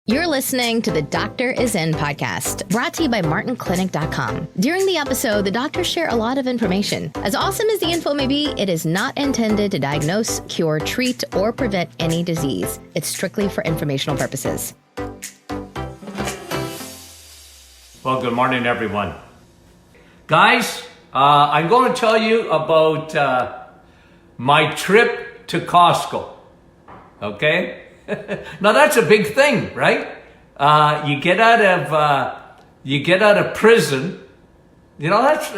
You're listening to the Doctor Is In podcast, brought to you by MartinClinic.com. During the episode, the doctors share a lot of information. As awesome as the info may be, it is not intended to diagnose, cure, treat, or prevent any disease. It's strictly for informational purposes. Well, good morning, everyone. Guys, I'm going to tell you about my trip to Costco. Okay? Now that's a big thing, right? You get out of prison. You know, that's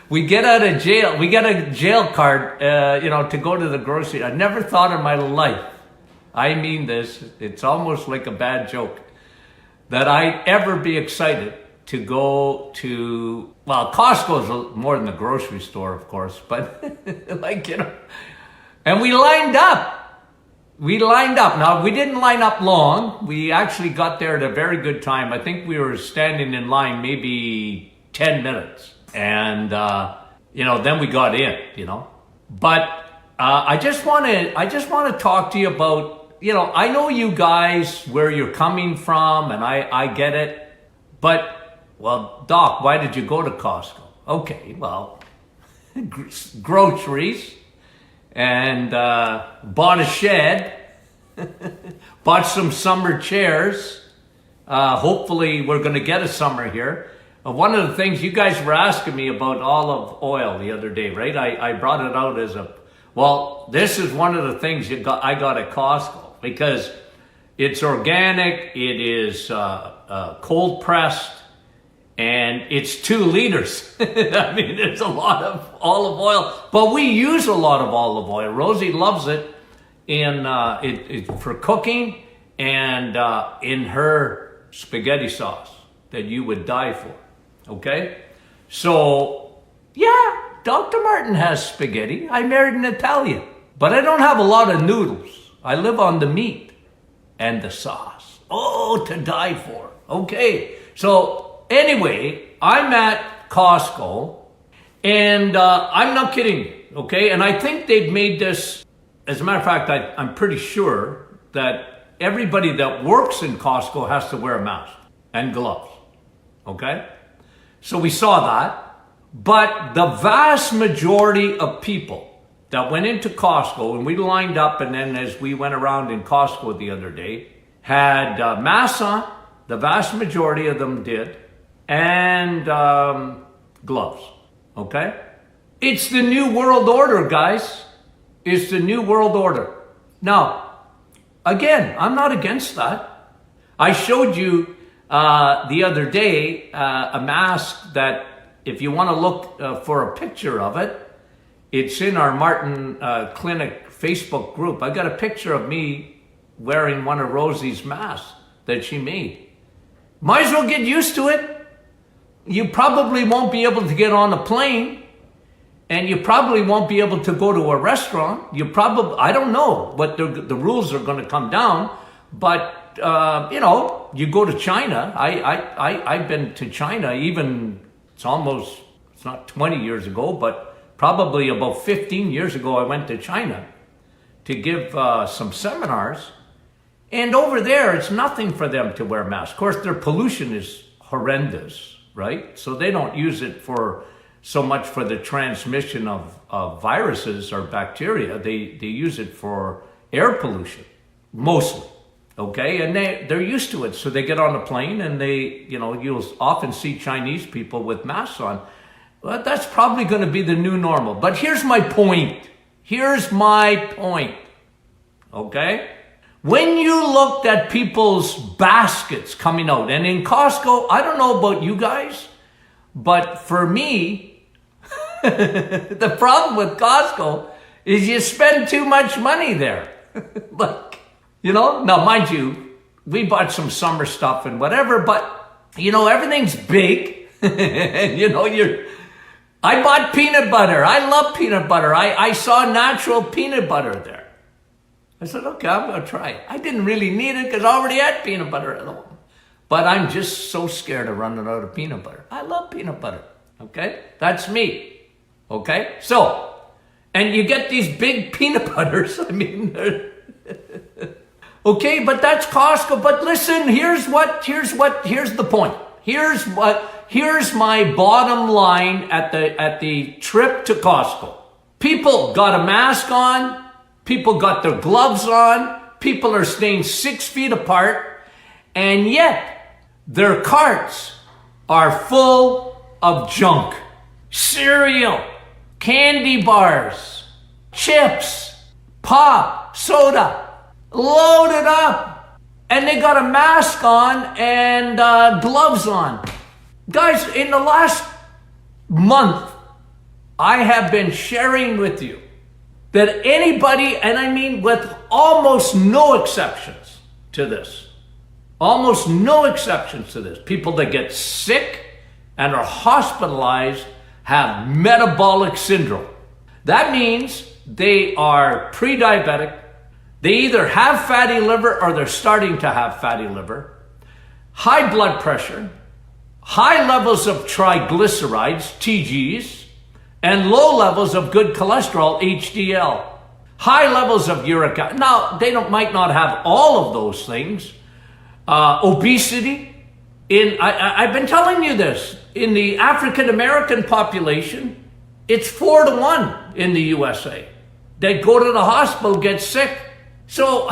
we get out of jail. We get a jail card, to go to the grocery. I never thought in my life, I mean this, it's almost like a bad joke, that I'd ever be excited to go to, well, Costco's more than the grocery store, of course, but and we lined up. Now, we didn't line up long. We actually got there at a very good time. I think we were standing in line maybe 10 minutes. And, then we got in, But I just want to talk to you about, I know you guys, where you're coming from, and I get it. But, well, Doc, why did you go to Costco? Okay, well, groceries. And bought a shed, bought some summer chairs. Hopefully we're going to get a summer here. One of the things you guys were asking me about olive oil the other day, right? I brought it out as this is one of the things I got at Costco, because it's organic, it is cold pressed, and it's 2 liters. I mean, there's a lot of olive oil, but we use a lot of olive oil. Rosie loves it for cooking and in her spaghetti sauce that you would die for. Okay? So, yeah, Dr. Martin has spaghetti. I married an Italian, but I don't have a lot of noodles. I live on the meat and the sauce. Oh, to die for. Okay, so anyway, I'm at Costco, and I'm not kidding you, okay? And I think they've made this, as a matter of fact, I'm pretty sure that everybody that works in Costco has to wear a mask and gloves, okay? So we saw that, but the vast majority of people that went into Costco, and we lined up, and then as we went around in Costco the other day, had masks on. The vast majority of them did. And gloves, okay? It's the new world order, guys. It's the new world order. Now, again, I'm not against that. I showed you the other day a mask that, if you want to look for a picture of it, it's in our Martin Clinic Facebook group. I got a picture of me wearing one of Rosie's masks that she made. Might as well get used to it. You probably won't be able to get on a plane, and you probably won't be able to go to a restaurant. I don't know what the rules are going to come down, but you go to China. I've been to China, it's not 20 years ago, but probably about 15 years ago, I went to China to give some seminars. And over there, it's nothing for them to wear masks. Of course, their pollution is horrendous, right? So they don't use it so much for the transmission of viruses or bacteria. They use it for air pollution, mostly, okay? And they're used to it. So they get on a plane, and you'll often see Chinese people with masks on. Well, that's probably going to be the new normal. But here's my point. Okay? When you looked at people's baskets coming out, and in Costco, I don't know about you guys, but for me, the problem with Costco is you spend too much money there. Now mind you, we bought some summer stuff and whatever, but everything's big. And I bought peanut butter. I love peanut butter. I saw natural peanut butter there. I said, okay, I'm going to try it. I didn't really need it because I already had peanut butter at home. But I'm just so scared of running out of peanut butter. I love peanut butter, okay? That's me, okay? So, and you get these big peanut butters. I mean, Okay, but that's Costco. But listen, here's the point. Here's my bottom line at the trip to Costco. People got a mask on. People got their gloves on. People are staying 6 feet apart. And yet, their carts are full of junk. Cereal, candy bars, chips, pop, soda, loaded up. And they got a mask on and gloves on. Guys, in the last month, I have been sharing with you that anybody, and I mean with almost no exceptions to this, people that get sick and are hospitalized have metabolic syndrome. That means they are pre-diabetic. They either have fatty liver or they're starting to have fatty liver, high blood pressure, high levels of triglycerides, TGs, and low levels of good cholesterol, HDL, high levels of uric acid. Now, they might not have all of those things. Obesity. I've been telling you this. In the African American population, it's 4-1 in the USA. They go to the hospital, get sick. So,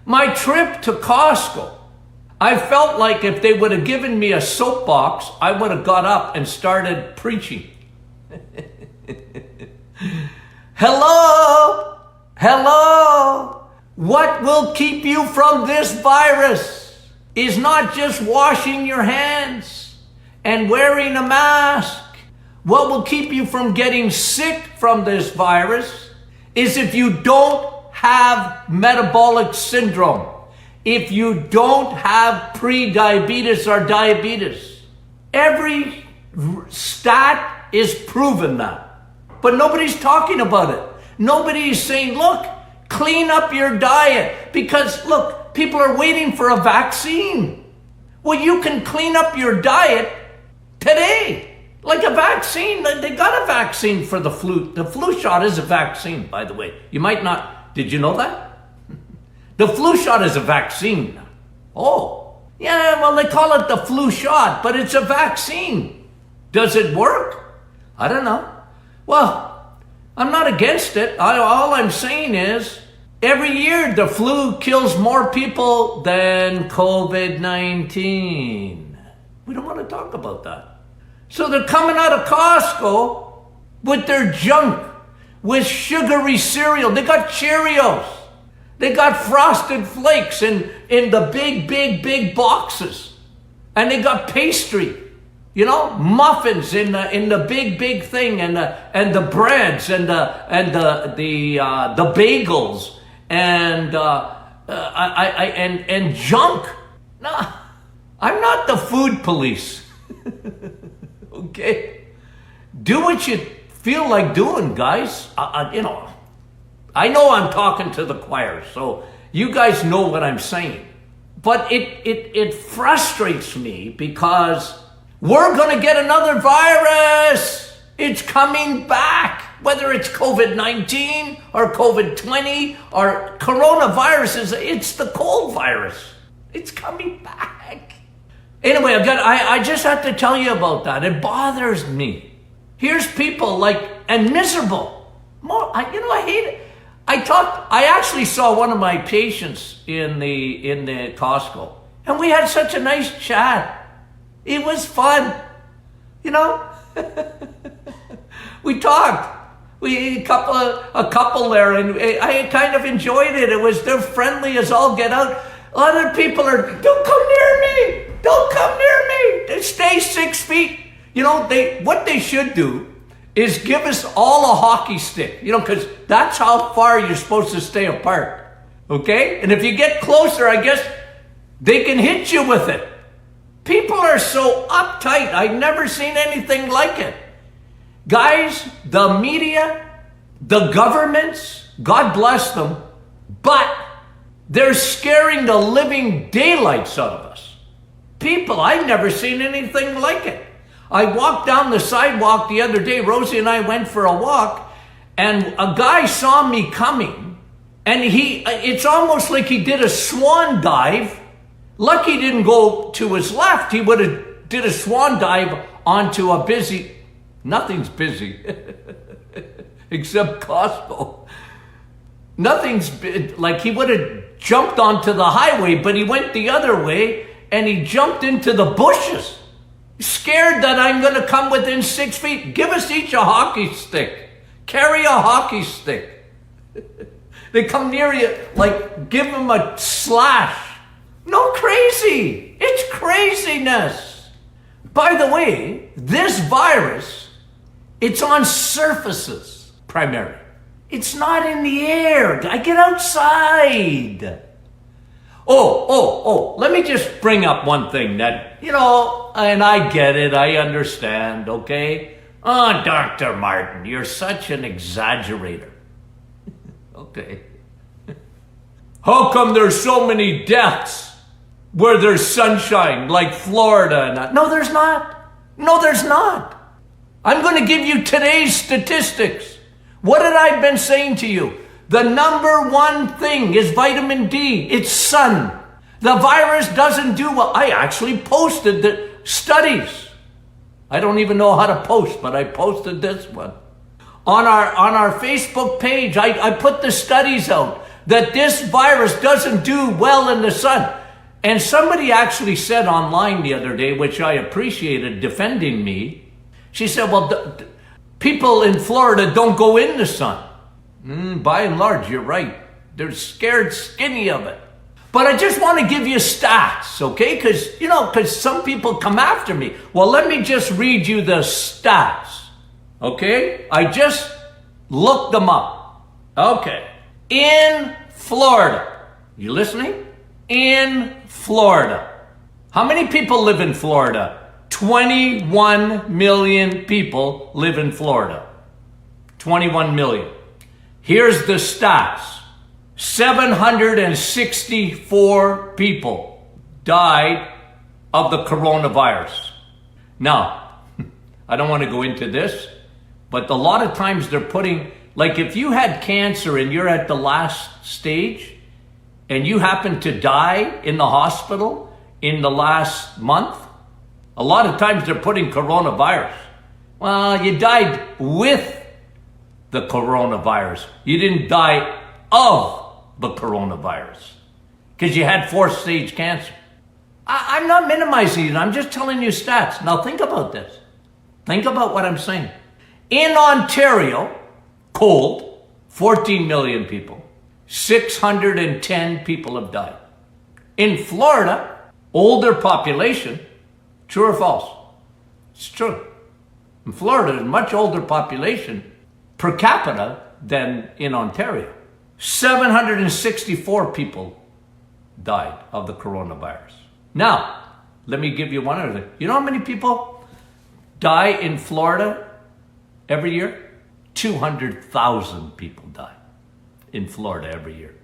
my trip to Costco, I felt like if they would have given me a soapbox, I would have got up and started preaching. Hello. What will keep you from this virus is not just washing your hands and wearing a mask. What will keep you from getting sick from this virus is if you don't have metabolic syndrome, if you don't have pre-diabetes or diabetes. Every stat is proven that. But nobody's talking about it. Nobody's saying, look, clean up your diet. Because, look, people are waiting for a vaccine. Well, you can clean up your diet today. Like a vaccine. They got a vaccine for the flu. The flu shot is a vaccine, by the way. You might not. Did you know that? The flu shot is a vaccine. Oh. Yeah, well, they call it the flu shot, but it's a vaccine. Does it work? I don't know. Well, I'm not against it. All I'm saying is, every year the flu kills more people than COVID-19. We don't want to talk about that. So they're coming out of Costco with their junk, with sugary cereal. They got Cheerios. They got Frosted Flakes in the big boxes. And they got pastry. You know, muffins in the big thing, and the breads and the bagels and junk. No, I'm not the food police. Okay, do what you feel like doing, guys. You know, I know I'm talking to the choir, so you guys know what I'm saying. But it frustrates me because we're going to get another virus. It's coming back. Whether it's COVID-19 or COVID-20 or coronavirus, it's the cold virus. It's coming back. Anyway, I just have to tell you about that. It bothers me. Here's people and miserable. I hate it. I actually saw one of my patients in the Costco, and we had such a nice chat. It was fun, you know. We talked. A couple there, and I kind of enjoyed it. They're friendly as all get out. Other people don't come near me. Don't come near me. They stay 6 feet. You know, what they should do is give us all a hockey stick. You know, because that's how far you're supposed to stay apart. Okay, and if you get closer, I guess they can hit you with it. People are so uptight. I've never seen anything like it. Guys, the media, the governments, God bless them, but they're scaring the living daylights out of us. People, I've never seen anything like it. I walked down the sidewalk the other day. Rosie and I went for a walk, and a guy saw me coming, And it's almost like he did a swan dive. Lucky he didn't go to his left. He would have did a swan dive onto a busy, nothing's busy, except Costco. Nothing's, like he would have jumped onto the highway, but he went the other way and he jumped into the bushes. Scared that I'm going to come within 6 feet. Give us each a hockey stick. Carry a hockey stick. They come near you, like give them a slash. No, crazy. It's craziness. By the way, this virus, it's on surfaces primarily. It's not in the air. I get outside. Oh, let me just bring up one thing that, and I get it, I understand, okay? Oh, Dr. Martin, you're such an exaggerator. Okay. How come there's so many deaths where there's sunshine, like Florida? No, there's not. No, there's not. I'm going to give you today's statistics. What had I been saying to you? The number one thing is vitamin D. It's sun. The virus doesn't do well. I actually posted the studies. I don't even know how to post, but I posted this one. On our Facebook page, I put the studies out that this virus doesn't do well in the sun. And somebody actually said online the other day, which I appreciated, defending me. She said, well, people in Florida don't go in the sun. By and large, you're right. They're scared skinny of it. But I just want to give you stats, okay? Because some people come after me. Well, let me just read you the stats, okay? I just looked them up. Okay. In Florida, you listening? In Florida. How many people live in Florida? 21 million people live in Florida. 21 million. Here's the stats. 764 people died of the coronavirus. Now, I don't want to go into this, but a lot of times they're putting, like if you had cancer and you're at the last stage and you happen to die in the hospital in the last month, a lot of times they're putting coronavirus. Well, you died with the coronavirus. You didn't die of the coronavirus because you had 4th stage cancer. I'm not minimizing it. I'm just telling you stats. Now think about this. Think about what I'm saying. In Ontario, cold, 14 million people. 610 people have died. In Florida, older population, true or false? It's true. In Florida, there's a much older population per capita than in Ontario. 764 people died of the coronavirus. Now, let me give you one other thing. You know how many people die in Florida every year? 200,000 people die in Florida every year.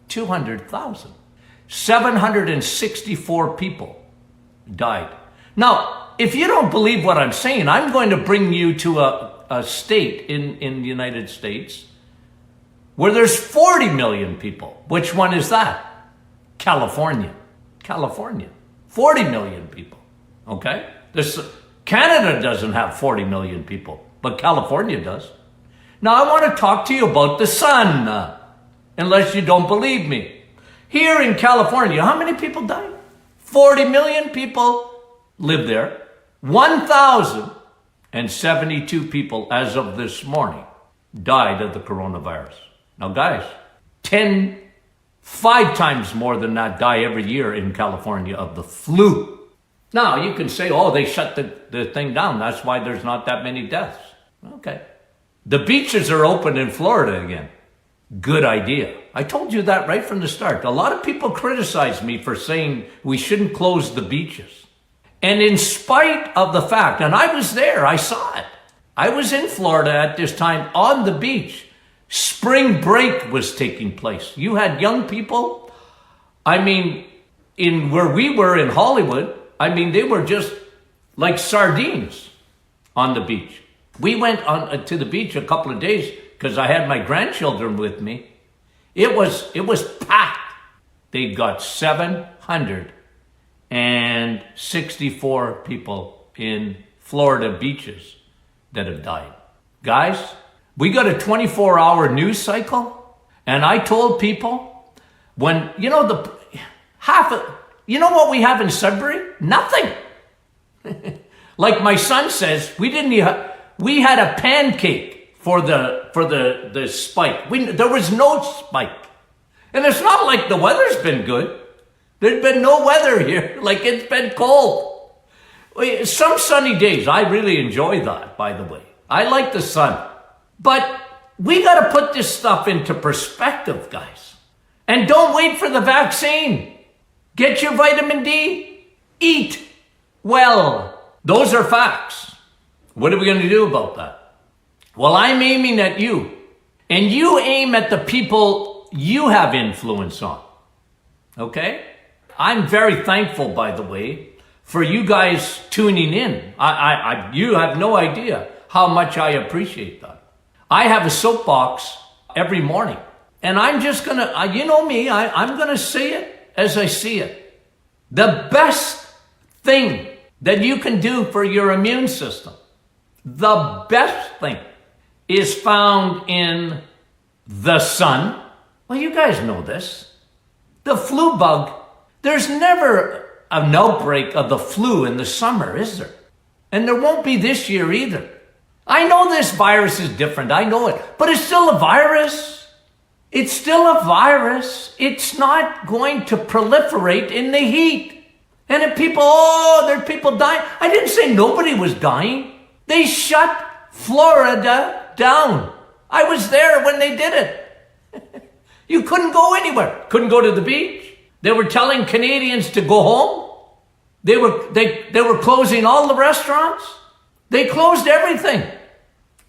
200,000. 764 people died. Now, if you don't believe what I'm saying, I'm going to bring you to a state in the United States where there's 40 million people. Which one is that? California. California. 40 million people. Okay? Canada doesn't have 40 million people, but California does. Now I want to talk to you about the sun, unless you don't believe me. Here in California, how many people died? 40 million people live there. 1,072 people as of this morning died of the coronavirus. Now guys, 5 times more than that die every year in California of the flu. Now you can say, oh, they shut the thing down. That's why there's not that many deaths. Okay. The beaches are open in Florida again. Good idea. I told you that right from the start. A lot of people criticize me for saying we shouldn't close the beaches. And in spite of the fact, and I was there, I saw it. I was in Florida at this time on the beach. Spring break was taking place. You had young people, in where we were in Hollywood, they were just like sardines on the beach. We went on to the beach a couple of days because I had my grandchildren with me. It was packed. They got 764 people in Florida beaches that have died. Guys, we got a 24-hour news cycle, and I told people when, you know what we have in Sudbury? Nothing. Like my son says, we had a pancake for the spike. There was no spike. And it's not like the weather's been good. There's been no weather here. Like, it's been cold. Some sunny days. I really enjoy that, by the way. I like the sun. But we got to put this stuff into perspective, guys. And don't wait for the vaccine. Get your vitamin D. Eat well. Those are facts. What are we going to do about that? Well, I'm aiming at you. And you aim at the people you have influence on. Okay? I'm very thankful, by the way, for you guys tuning in. You have no idea how much I appreciate that. I have a soapbox every morning. And I'm just going to, you know me, I'm going to say it as I see it. The best thing that you can do for your immune system, the best thing, is found in the sun. Well, you guys know this. The flu bug, there's never an outbreak of the flu in the summer, is there? And there won't be this year either. I know this virus is different, I know it, but it's still a virus. It's still a virus. It's not going to proliferate in the heat. And if people, there's people dying. I didn't say nobody was dying. They shut Florida down. I was there when they did it. You couldn't go anywhere. Couldn't go to the beach. They were telling Canadians to go home. They were closing all the restaurants. They closed everything.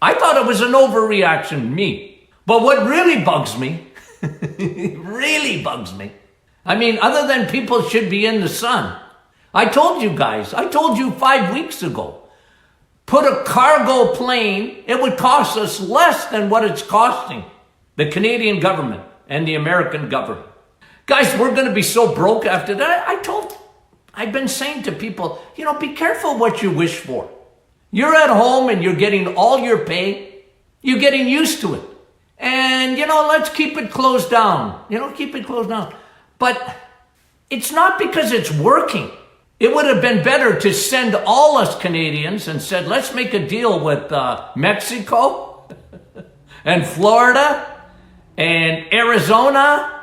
I thought it was an overreaction, me. But what really bugs me, I mean, other than people should be in the sun, I told you 5 weeks ago, put a cargo plane, it would cost us less than what it's costing the Canadian government and the American government. Guys, we're going to be so broke after that. I've been saying to people, be careful what you wish for. You're at home and you're getting all your pay. You're getting used to it. And, let's keep it closed down. Keep it closed down. But it's not because it's working. It would have been better to send all us Canadians and said, let's make a deal with Mexico and Florida and Arizona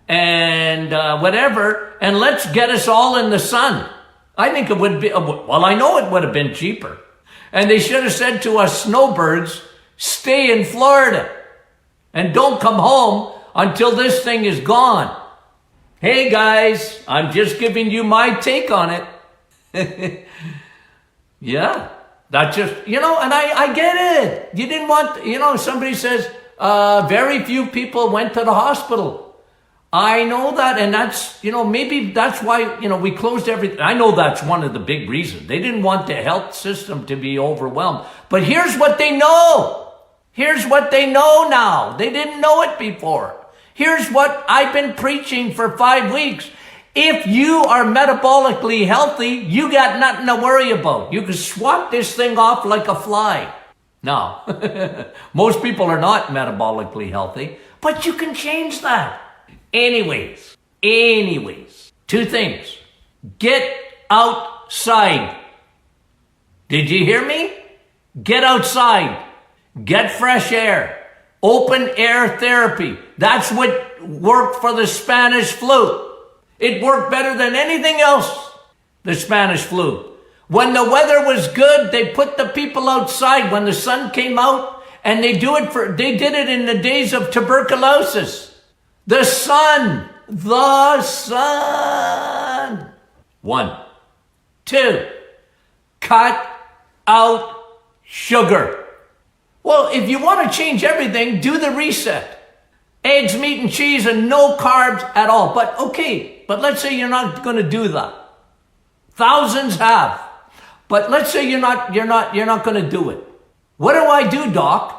and whatever, and let's get us all in the sun. I think it would be, I know it would have been cheaper. And they should have said to us snowbirds, stay in Florida and don't come home until this thing is gone. Hey guys, I'm just giving you my take on it. Yeah, that's just, and I get it. You didn't want, somebody says, very few people went to the hospital. I know that, and that's, maybe that's why, we closed everything. I know that's one of the big reasons. They didn't want the health system to be overwhelmed. But here's what they know. Here's what they know now. They didn't know it before. Here's what I've been preaching for 5 weeks. If you are metabolically healthy, you got nothing to worry about. You can swat this thing off like a fly. Now, most people are not metabolically healthy, but you can change that. Anyways, 2 things. Get outside. Did you hear me? Get outside. Get fresh air. Open air therapy. That's what worked for the Spanish flu. It worked better than anything else, the Spanish flu. When the weather was good, they put the people outside when the sun came out, and they did it in the days of tuberculosis. The sun. 1. 2, cut out sugar. Well, if you want to change everything, do the reset. Eggs, meat, and cheese, and no carbs at all. But let's say you're not going to do that. Thousands have. But let's say you're not going to do it. What do I do, Doc?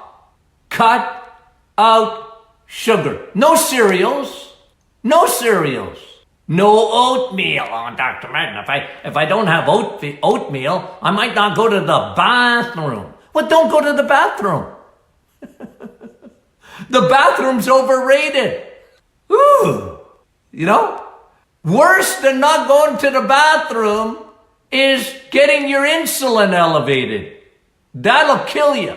Cut out sugar. No cereals. No cereals. No oatmeal. Oh, Dr. Martin, if I don't have oatmeal, I might not go to the bathroom. Well, don't go to the bathroom. The bathroom's overrated. Ooh. You know? Worse than not going to the bathroom is getting your insulin elevated. That'll kill you.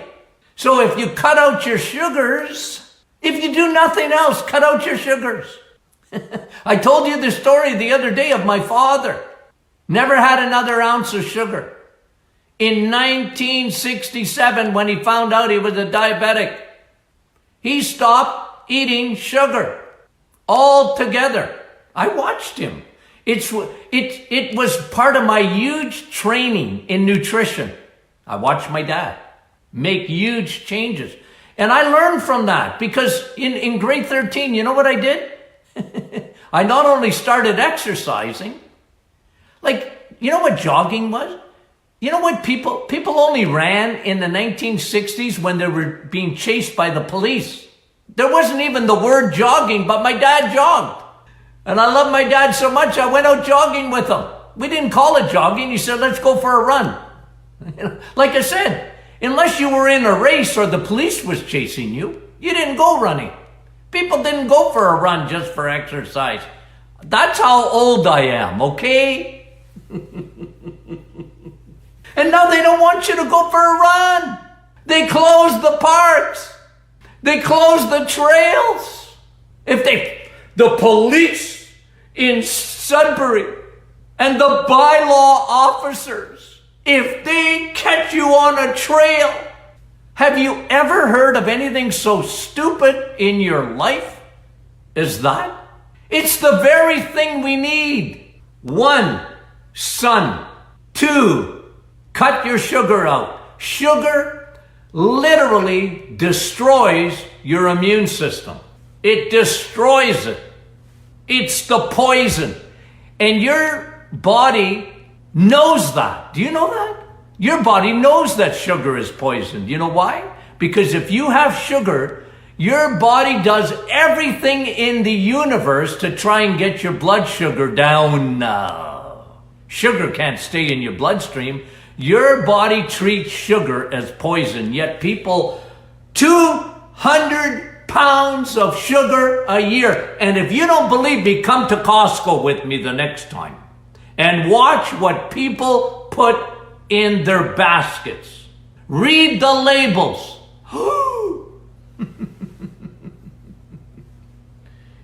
So if you cut out your sugars, if you do nothing else, cut out your sugars. I told you the story the other day of my father. Never had another ounce of sugar. In 1967, when he found out he was a diabetic, he stopped eating sugar altogether. I watched him. It was part of my huge training in nutrition. I watched my dad make huge changes. And I learned from that because in grade 13, you know what I did? I not only started exercising, like, you know what jogging was? You know what people only ran in the 1960s when they were being chased by the police. There wasn't even the word jogging, but my dad jogged. And I love my dad so much, I went out jogging with him. We didn't call it jogging. He said, let's go for a run. Like I said, unless you were in a race or the police was chasing you, you didn't go running. People didn't go for a run just for exercise. That's how old I am, okay? And now they don't want you to go for a run. They close the parks. They close the trails. The police in Sudbury and the bylaw officers, if they catch you on a trail, have you ever heard of anything so stupid in your life as that? It's the very thing we need. 1, sun. 2, cut your sugar out. Sugar literally destroys your immune system. It destroys it. It's the poison. And your body knows that. Do you know that? Your body knows that sugar is poison. Do you know why? Because if you have sugar, your body does everything in the universe to try and get your blood sugar down. Sugar can't stay in your bloodstream. Your body treats sugar as poison. Yet people, 200 pounds of sugar a year. And if you don't believe me, come to Costco with me the next time and watch what people put in their baskets. Read the labels.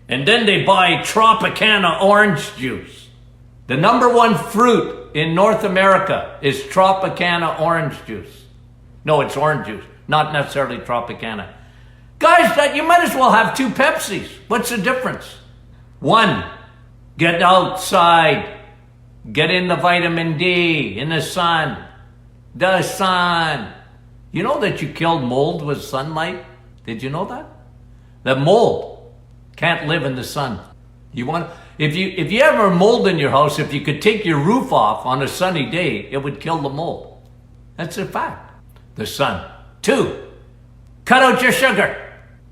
And then they buy Tropicana orange juice. The number 1 fruit in North America is Tropicana orange juice. No, it's orange juice, not necessarily Tropicana. Guys, that you might as well have 2 Pepsis. What's the difference? 1, get outside. Get in the vitamin D, in the sun. The sun. You know that you killed mold with sunlight? Did you know that? The mold can't live in the sun. If you have a mold in your house, if you could take your roof off on a sunny day, it would kill the mold. That's a fact. The sun. 2, cut out your sugar.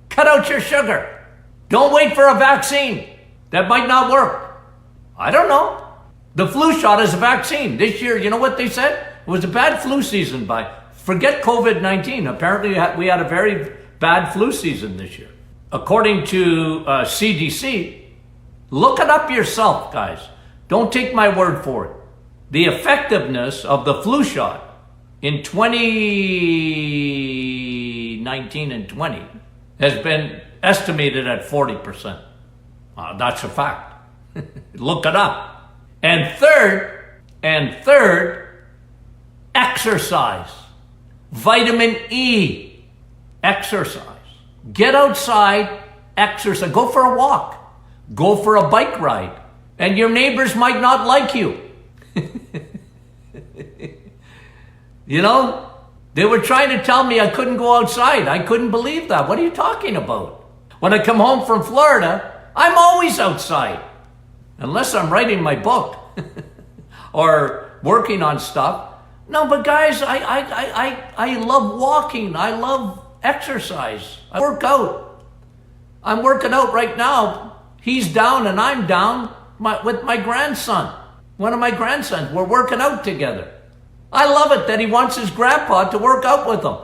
Cut out your sugar. Don't wait for a vaccine. That might not work. I don't know. The flu shot is a vaccine. This year, you know what they said? It was a bad flu season forget COVID-19. Apparently we had a very bad flu season this year. According to CDC, look it up yourself, guys. Don't take my word for it. The effectiveness of the flu shot in 2019 and 20 has been estimated at 40%. That's a fact. Look it up. And third, exercise. Vitamin E, exercise. Get outside, exercise. Go for a walk. Go for a bike ride. And your neighbors might not like you. You know, they were trying to tell me I couldn't go outside. I couldn't believe that. What are you talking about? When I come home from Florida, I'm always outside. Unless I'm writing my book or working on stuff. No, but guys, I love walking. I love exercise. I work out. I'm working out right now. He's down and I'm down with my grandson. One of my grandsons. We're working out together. I love it that he wants his grandpa to work out with him.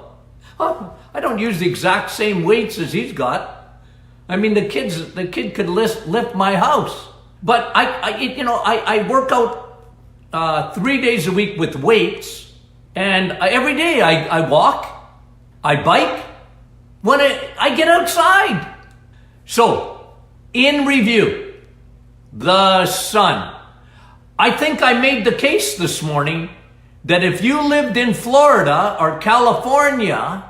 Oh, I don't use the exact same weights as he's got. I mean, the kid could lift my house. But I work out 3 days a week with weights, and every day I walk, I bike, when I get outside. So, in review, the sun. I think I made the case this morning that if you lived in Florida or California,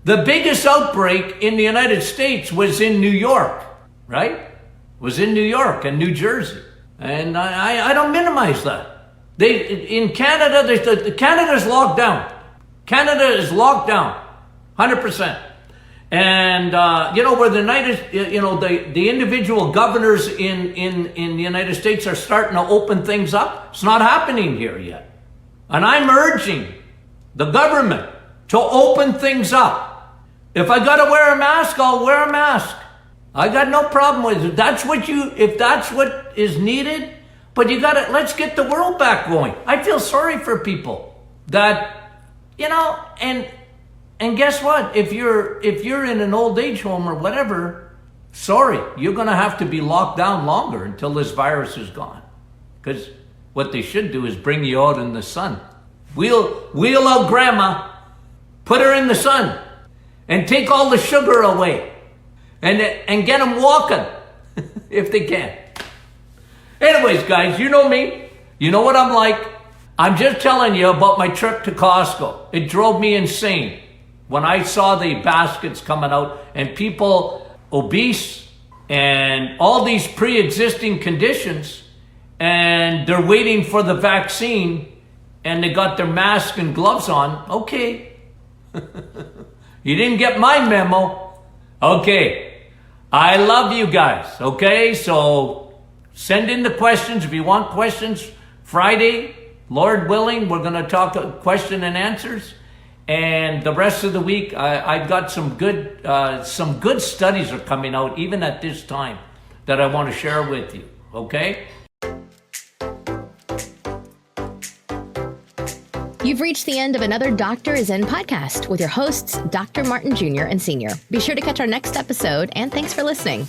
the biggest outbreak in the United States was in New York, right? Was in New York and New Jersey. And I don't minimize that. In Canada, Canada's locked down. Canada is locked down, 100%. And, where the individual governors in the United States are starting to open things up, it's not happening here yet. And I'm urging the government to open things up. If I got to wear a mask, I'll wear a mask. I got no problem with it. If that's what is needed, but let's get the world back going. I feel sorry for people that, and guess what? If you're in an old age home or whatever, sorry, you're going to have to be locked down longer until this virus is gone. Because what they should do is bring you out in the sun. Wheel out grandma, put her in the sun, and take all the sugar away. And get them walking, if they can. Anyways, guys, you know me. You know what I'm like. I'm just telling you about my trip to Costco. It drove me insane when I saw the baskets coming out and people obese and all these pre-existing conditions, and they're waiting for the vaccine and they got their mask and gloves on. Okay. You didn't get my memo. Okay. I love you guys, okay? So send in the questions. If you want questions, Friday, Lord willing, we're going to talk question and answers. And the rest of the week, I've got some good studies are coming out, even at this time, that I want to share with you, okay? You've reached the end of another Doctor is In podcast with your hosts, Dr. Martin Jr. and Sr. Be sure to catch our next episode, and thanks for listening.